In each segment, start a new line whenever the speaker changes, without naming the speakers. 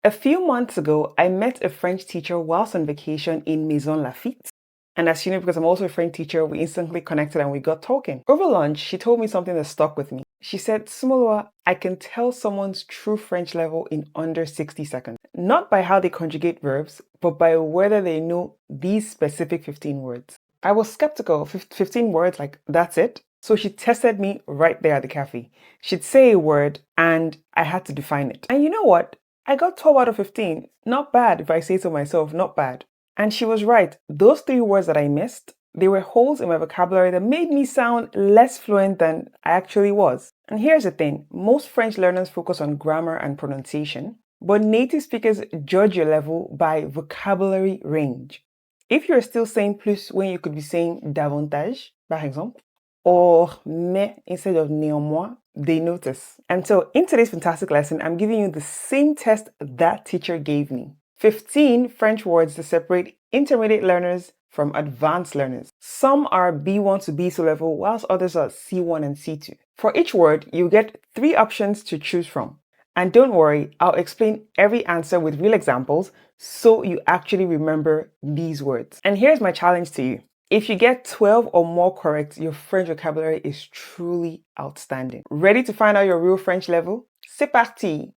A few months ago, I met a French teacher whilst on vacation in Maisons-Laffitte. And as you know, because I'm also a French teacher, we instantly connected and we got talking. Over lunch, she told me something that stuck with me. She said, Sumolua, I can tell someone's true French level in under 60 seconds. Not by how they conjugate verbs, but by whether they know these specific 15 words. I was skeptical. 15 words, like, that's it? So she tested me right there at the cafe. She'd say a word and I had to define it. And you know what? I got 12 out of 15. Not bad if I say so myself, not bad. And she was right. Those 3 words that I missed, they were holes in my vocabulary that made me sound less fluent than I actually was. And here's the thing, most French learners focus on grammar and pronunciation, but native speakers judge your level by vocabulary range. If you're still saying plus when you could be saying davantage, par exemple, or mais instead of néanmoins, they notice. And so in today's fantastic lesson, I'm giving you the same test that teacher gave me. 15 French words to separate intermediate learners from advanced learners. Some are B1 to B2 level, whilst others are C1 and C2. For each word, you get 3 options to choose from. And don't worry, I'll explain every answer with real examples so you actually remember these words. And here's my challenge to you. If you get 12 or more correct, your French vocabulary is truly outstanding. Ready to find out your real French level? C'est parti!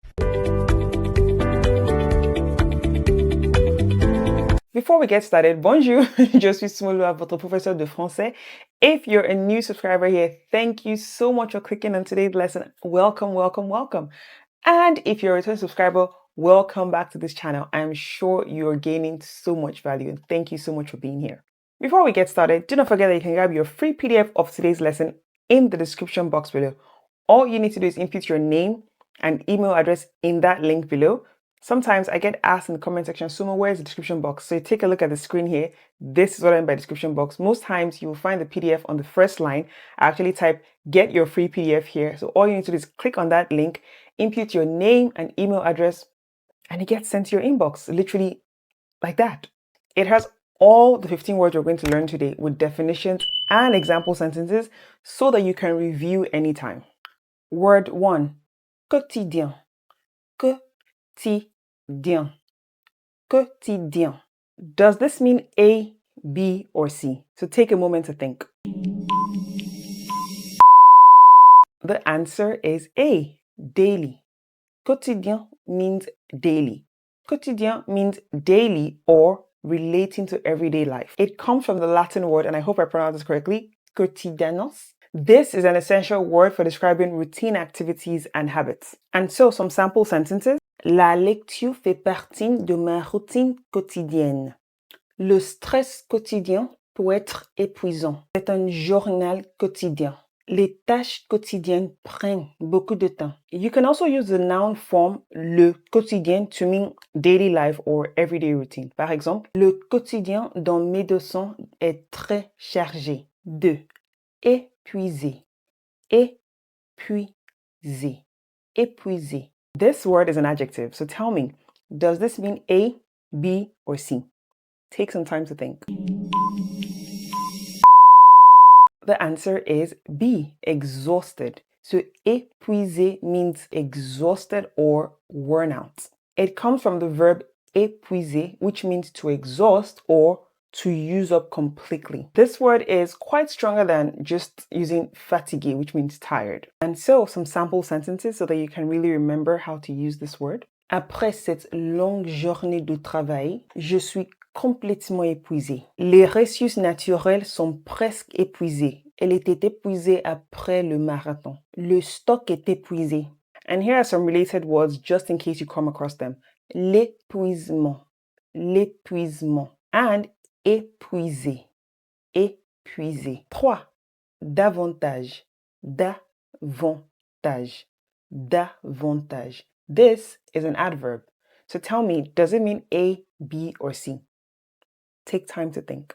Before we get started, bonjour, je suis Sumolua, votre professeur de français. If you're a new subscriber here, thank you so much for clicking on today's lesson. Welcome, welcome, welcome. And if you're a return subscriber, welcome back to this channel. I'm sure you're gaining so much value and thank you so much for being here. Before we get started, do not forget that you can grab your free PDF of today's lesson in the description box below. All you need to do is input your name and email address in that link below. Sometimes I get asked in the comment section, Sumo, where's the description box? So you take a look at the screen here. This is what I mean by description box. Most times you will find the PDF on the first line. I actually type, get your free PDF here. So all you need to do is click on that link, input your name and email address, and it gets sent to your inbox, literally like that. It has all the 15 words we're going to learn today with definitions and example sentences so that you can review anytime. Word 1, quotidien. Quotidien. Quotidien. Does this mean A, B, or C? So take a moment to think. The answer is A, daily. Quotidien means daily. Quotidien means daily or relating to everyday life. It comes from the Latin word, and I hope I pronounced this correctly, quotidianos. This is an essential word for describing routine activities and habits. And so some sample sentences. La lecture fait partie de ma routine quotidienne. Le stress quotidien peut être épuisant. C'est un journal quotidien. Les tâches quotidiennes prennent beaucoup de temps. You can also use the noun form le quotidien to mean daily life or everyday routine. Par exemple, le quotidien dans mes docents est très chargé. 2. Épuisé. Épuisé. Épuisé. This word is an adjective, so tell me, does this mean A, B, or C? Take some time to think. The answer is B, exhausted. So épuisé means exhausted or worn out. It comes from the verb épuiser, which means to exhaust or to use up completely. This word is quite stronger than just using fatigué, which means tired. And so some sample sentences so that you can really remember how to use this word. Après cette longue journée de travail, je suis complètement épuisée. Les ressources naturelles sont presque épuisées. Elle était épuisée après le marathon. Le stock est épuisé. And here are some related words just in case you come across them. L'épuisement. L'épuisement. And épuisé. Épuisé. 3. Davantage. Davantage. Davantage. This is an adverb. So tell me, does it mean A, B, or C? Take time to think.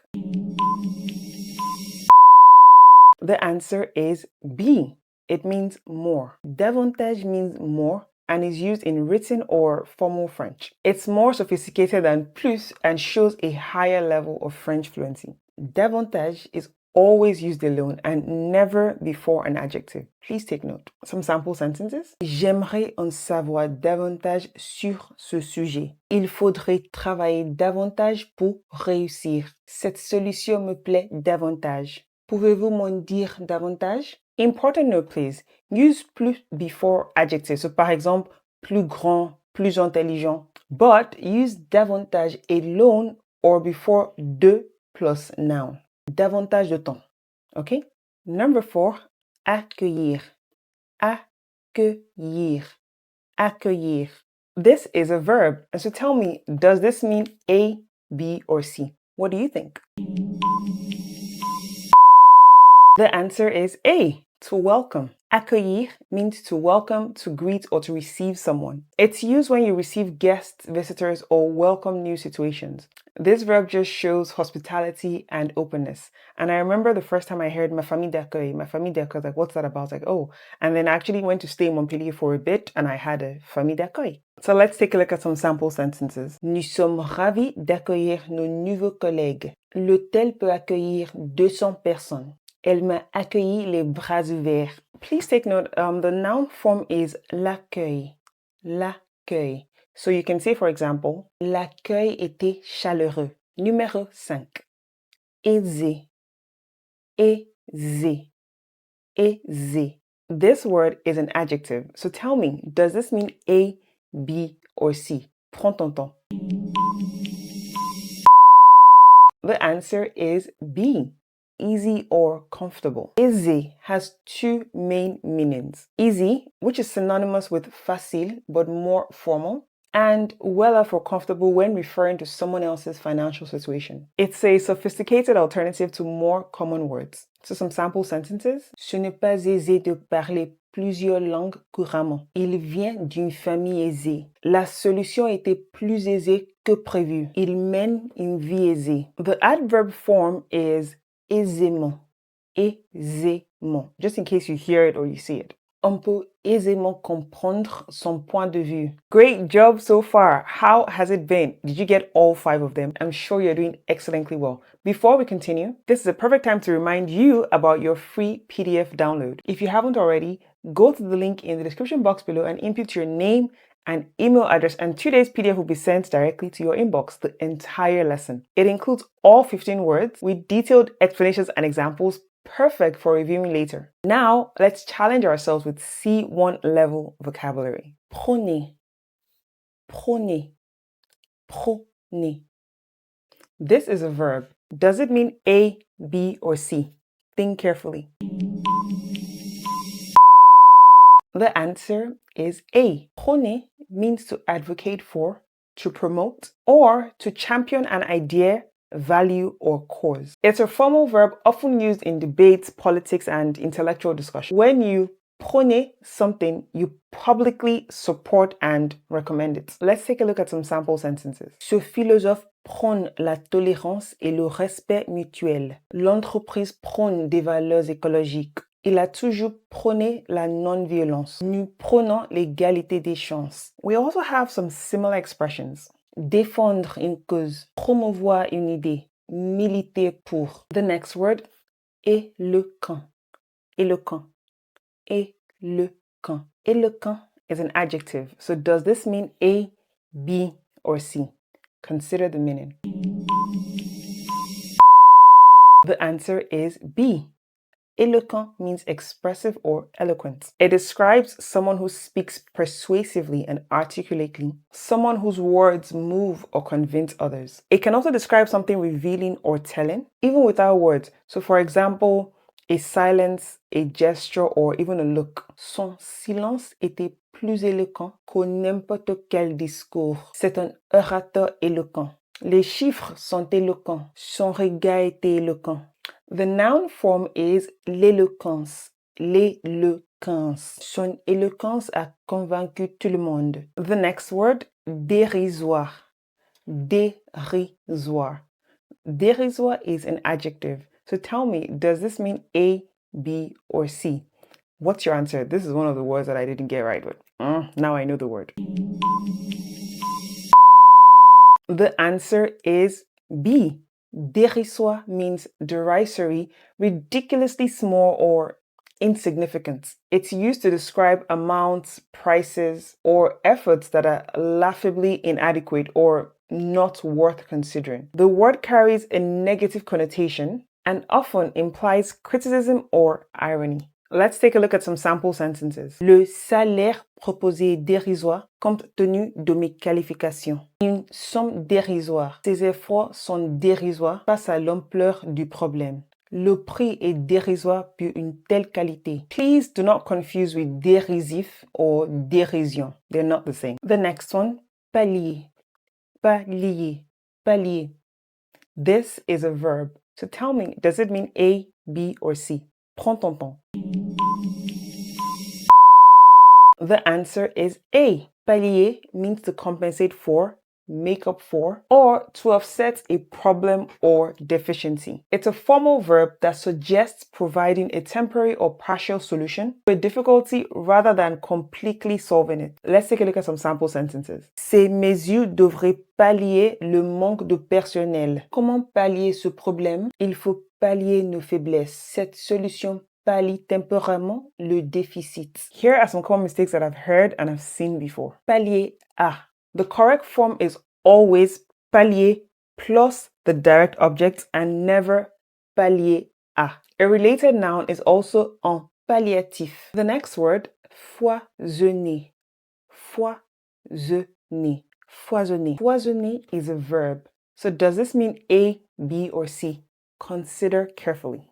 The answer is B. It means more. Davantage means more and is used in written or formal French. It's more sophisticated than plus and shows a higher level of French fluency. Davantage is always used alone and never before an adjective. Please take note. Some sample sentences. J'aimerais en savoir davantage sur ce sujet. Il faudrait travailler davantage pour réussir. Cette solution me plaît davantage. Pouvez-vous m'en dire davantage? Important note, please. Use plus before adjectives. So, par exemple, plus grand, plus intelligent. But use davantage alone or before de plus noun. Davantage de temps. Okay? Number 4, accueillir. Accueillir. Accueillir. This is a verb. And so tell me, does this mean A, B, or C? What do you think? The answer is A, to welcome. Accueillir means to welcome, to greet, or to receive someone. It's used when you receive guests, visitors, or welcome new situations. This verb just shows hospitality and openness. And I remember the first time I heard ma famille d'accueil, like, what's that about? I was like, oh. And then I actually went to stay in Montpellier for a bit and I had a famille d'accueil. So let's take a look at some sample sentences. Nous sommes ravis d'accueillir nos nouveaux collègues. L'hôtel peut accueillir 200 personnes. Elle m'a accueilli les bras ouverts. Please take note, the noun form is l'accueil. L'accueil. So you can say, for example, l'accueil était chaleureux. Numéro 5. Aisé. Aisé. Aisé. This word is an adjective. So tell me, does this mean A, B, or C? Prends ton temps. The answer is B. Easy or comfortable. Aisé has two main meanings. Easy, which is synonymous with facile but more formal, and well off or comfortable when referring to someone else's financial situation. It's a sophisticated alternative to more common words. So some sample sentences. Ce n'est pas aisé de parler plusieurs langues couramment. Il vient d'une famille aisée. La solution était plus aisée que prévu. Il mène une vie aisée. The adverb form is aisément. Aisément. Just in case you hear it or you see it. On peut aisément comprendre son point de vue. Great job so far. How has it been? Did you get all 5 of them? I'm sure you're doing excellently well. Before we continue, this is a perfect time to remind you about your free PDF download. If you haven't already, go to the link in the description box below and input your name and email address, and today's PDF will be sent directly to your inbox, the entire lesson. It includes all 15 words with detailed explanations and examples, perfect for reviewing later. Now, let's challenge ourselves with C1 level vocabulary. Prenez, prenez, prenez. This is a verb. Does it mean A, B, or C? Think carefully. The answer is A. Prôner means to advocate for, to promote, or to champion an idea, value, or cause. It's a formal verb often used in debates, politics, and intellectual discussion. When you prôner something, you publicly support and recommend it. Let's take a look at some sample sentences. Ce philosophe prône la tolérance et le respect mutuel. L'entreprise prône des valeurs écologiques. Il a toujours prôné la non-violence. Nous prônons l'égalité des chances. We also have some similar expressions. Défendre une cause, promouvoir une idée, militer pour. The next word, éloquent. Éloquent. Éloquent. Éloquent is an adjective. So does this mean A, B, or C? Consider the meaning. The answer is B. Éloquent means expressive or eloquent. It describes someone who speaks persuasively and articulately, someone whose words move or convince others. It can also describe something revealing or telling, even without words. So for example, a silence, a gesture, or even a look. Son silence était plus éloquent que n'importe quel discours. C'est un orateur éloquent. Les chiffres sont éloquents. Son regard était éloquent. The noun form is l'éloquence. L'éloquence. Son éloquence a convaincu tout le monde. The next word, dérisoire. Dérisoire. Dérisoire is an adjective. So tell me, does this mean A, B, or C? What's your answer? This is one of the words that I didn't get right with. Now I know the word. The answer is B. Dérisoire means derisory, ridiculously small, or insignificant. It's used to describe amounts, prices, or efforts that are laughably inadequate or not worth considering. The word carries a negative connotation and often implies criticism or irony. Let's take a look at some sample sentences. Le salaire proposé est dérisoire compte tenu de mes qualifications. Une somme dérisoire. Ces efforts sont dérisoires face à l'ampleur du problème. Le prix est dérisoire pour une telle qualité. Please do not confuse with dérisif or dérision. They're not the same. The next one, pallier. Pallier. Pallier. This is a verb. So tell me, does it mean A, B, or C? Prends ton temps. The answer is A. Pallier means to compensate for, make up for, or to offset a problem or deficiency. It's a formal verb that suggests providing a temporary or partial solution to a difficulty rather than completely solving it. Let's take a look at some sample sentences. Ces mesures devraient pallier le manque de personnel. Comment pallier ce problème? Il faut pallier nos faiblesses. Cette solution pallie temporairement le déficit. Here are some common mistakes that I've heard and I've seen before. Pallier à. The correct form is always pallier plus the direct object and never pallier à. A related noun is also en palliatif. The next word, foisonner. Foisonner. Foisonner. Foisonner is a verb. So does this mean A, B, or C? Consider carefully.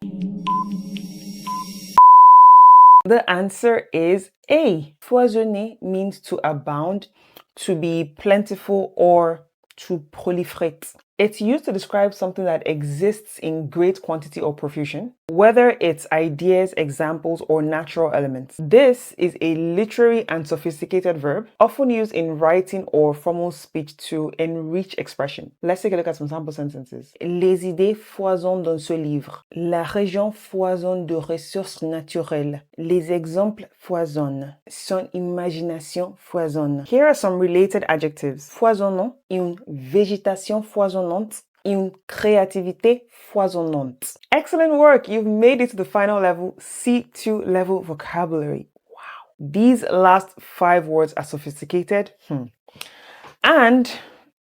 The answer is A. Foisonner means to abound, to be plentiful, or to proliferate. It's used to describe something that exists in great quantity or profusion, whether it's ideas, examples, or natural elements. This is a literary and sophisticated verb, often used in writing or formal speech to enrich expression. Let's take a look at some sample sentences. Les idées foisonnent dans ce livre. La région foisonne de ressources naturelles. Les exemples foisonnent. Son imagination foisonne. Here are some related adjectives. Foisonnant, une végétation foisonnante, une créativité foisonnante. Excellent work! You've made it to the final level, C2 level vocabulary. Wow. These last 5 words are sophisticated and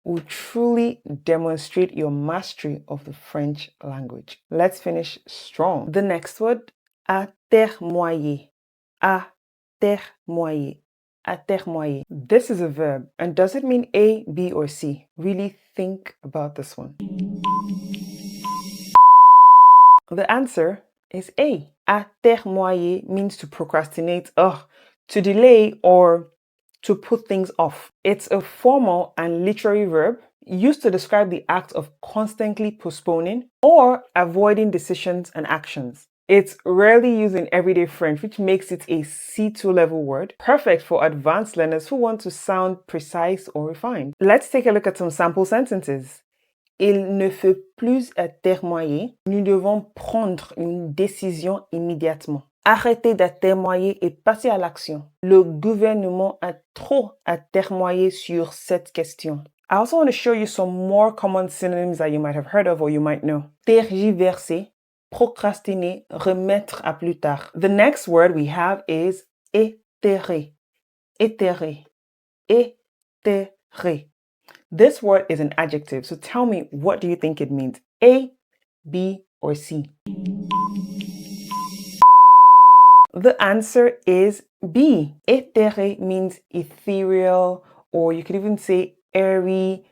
will truly demonstrate your mastery of the French language. Let's finish strong. The next word, atermoyer. Atermoyer. Atermoyer. This is a verb, and does it mean A, B, or C? Really think about this one. The answer is A. Atermoyer means to procrastinate, to delay, or to put things off. It's a formal and literary verb used to describe the act of constantly postponing or avoiding decisions and actions. It's rarely used in everyday French, which makes it a C2 level word, perfect for advanced learners who want to sound precise or refined. Let's take a look at some sample sentences. Il ne faut plus atermoyer. Nous devons prendre une décision immédiatement. Arrêtez d'atermoyer et passez à l'action. Le gouvernement a trop atermoyé sur cette question. I also want to show you some more common synonyms that you might have heard of or you might know. Tergiverser, procrastiner, remettre à plus tard. The next word we have is éterrer. Éterrer. Éterrer. This word is an adjective, so tell me, what do you think it means? A, B, or C? The answer is B. Éthéré means ethereal, or you could even say airy,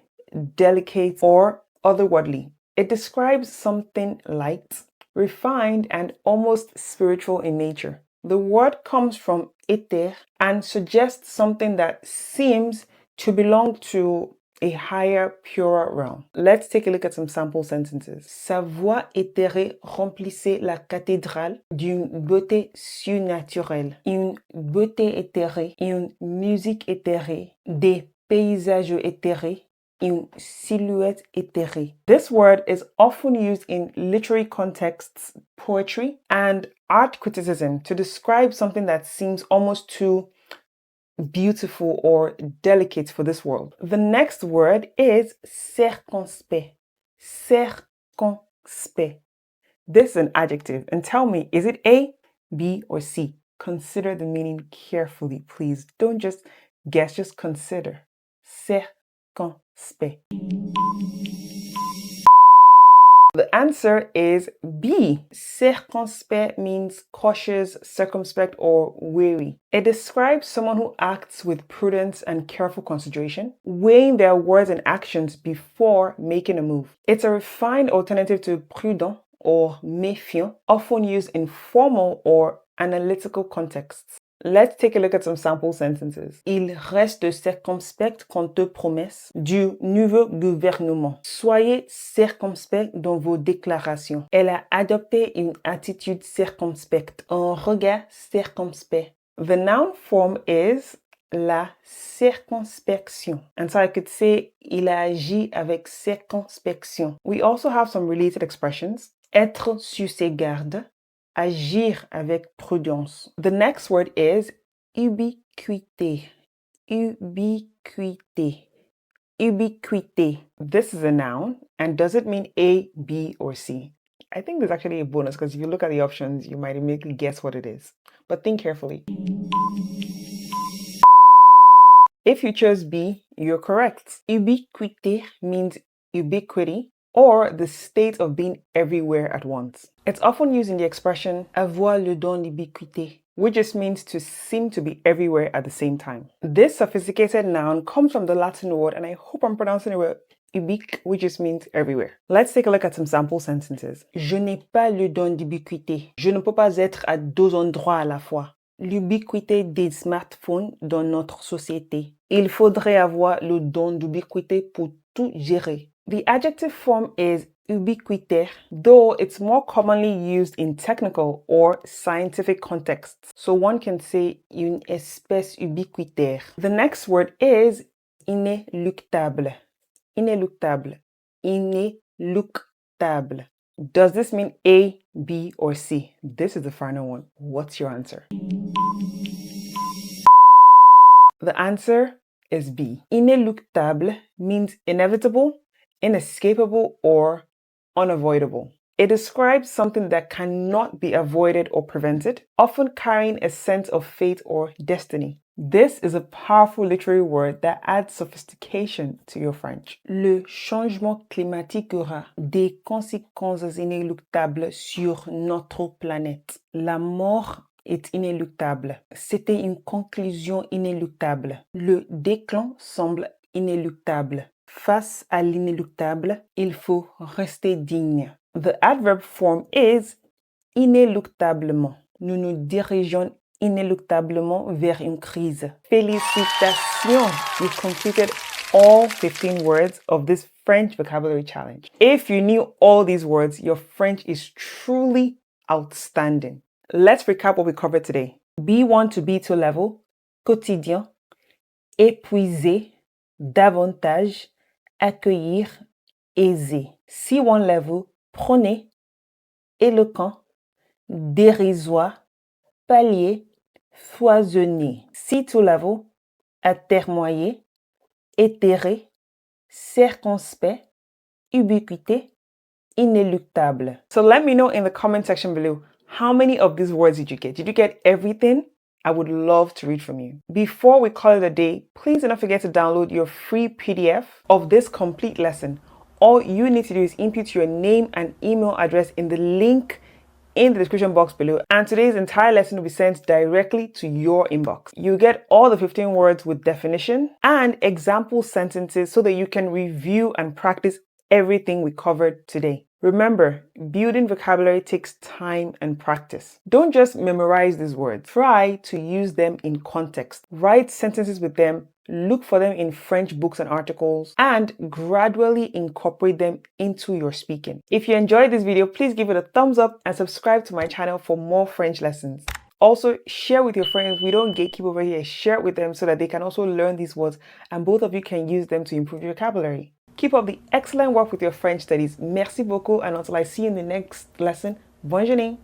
delicate, or otherworldly. It describes something light, refined, and almost spiritual in nature. The word comes from éther and suggests something that seems to belong to a higher, purer realm. Let's take a look at some sample sentences. Sa voix éthérée remplissait la cathédrale d'une beauté surnaturelle. Une beauté éthérée, une musique éthérée, des paysages éthérés, une silhouette éthérée. This word is often used in literary contexts, poetry, and art criticism to describe something that seems almost too beautiful or delicate for this world. The next word is circonspect. circonspect. This is an adjective. And tell me, is it A, B, or C? Consider the meaning carefully, please. Don't just guess, just consider. Circonspect. The answer is B. Circonspect means cautious, circumspect, or wary. It describes someone who acts with prudence and careful consideration, weighing their words and actions before making a move. It's a refined alternative to prudent or méfiant, often used in formal or analytical contexts. Let's take a look at some sample sentences. Il reste circonspect quant aux promesses du nouveau gouvernement. Soyez circonspect dans vos déclarations. Elle a adopté une attitude circonspecte, un regard circonspect. The noun form is la circonspection. And so I could say, il a agi avec circonspection. We also have some related expressions. Être sur ses gardes. Agir avec prudence. The next word is ubiquité. Ubiquité. Ubiquité. This is a noun, and does it mean A, B, or C? I think there's actually a bonus because if you look at the options, you might immediately guess what it is. But think carefully. If you chose B, you're correct. Ubiquité means ubiquity, or the state of being everywhere at once. It's often used in the expression avoir le don d'ubiquité, which just means to seem to be everywhere at the same time. This sophisticated noun comes from the Latin word, and I hope I'm pronouncing it well, ubique, which just means everywhere. Let's take a look at some sample sentences. Je n'ai pas le don d'ubiquité. Je ne peux pas être à deux endroits à la fois. L'ubiquité des smartphones dans notre société. Il faudrait avoir le don d'ubiquité pour tout gérer. The adjective form is ubiquitaire, though it's more commonly used in technical or scientific contexts. So one can say une espèce ubiquitaire. The next word is inéluctable. Inéluctable. Inéluctable. Does this mean A, B, or C? This is the final one. What's your answer? The answer is B. Inéluctable means inevitable, inescapable, or unavoidable. It describes something that cannot be avoided or prevented, often carrying a sense of fate or destiny. This is a powerful literary word that adds sophistication to your French. Le changement climatique aura des conséquences inéluctables sur notre planète. La mort est inéluctable. C'était une conclusion inéluctable. Le déclin semble inéluctable. Face à l'inéluctable, il faut rester digne. The adverb form is inéluctablement. Nous nous dirigeons inéluctablement vers une crise. Félicitations! You've completed all 15 words of this French vocabulary challenge. If you knew all these words, your French is truly outstanding. Let's recap what we covered today. B1 to B2 level, quotidien, épuisé, davantage, accueillir, aisé. C1 level, prôner, éloquent, dérisoire, pallier, foisonner. C2 level, atermoyer, éthéré, circonspect, ubiquité, inéluctable. So let me know in the comment section below, how many of these words did you get? Did you get everything? I would love to read from you. Before we call it a day, please do not forget to download your free PDF of this complete lesson. All you need to do is input your name and email address in the link in the description box below, and today's entire lesson will be sent directly to your inbox. You get all the 15 words with definition and example sentences so that you can review and practice everything we covered today. Remember, building vocabulary takes time and practice. Don't just memorize these words. Try to use them in context. Write sentences with them, look for them in French books and articles, and gradually incorporate them into your speaking. If you enjoyed this video, please give it a thumbs up and subscribe to my channel for more French lessons. Also, share with your friends. We don't gatekeep over here. Share it with them so that they can also learn these words and both of you can use them to improve your vocabulary. Keep up the excellent work with your French studies. Merci beaucoup, and until I see you in the next lesson, bonne journée.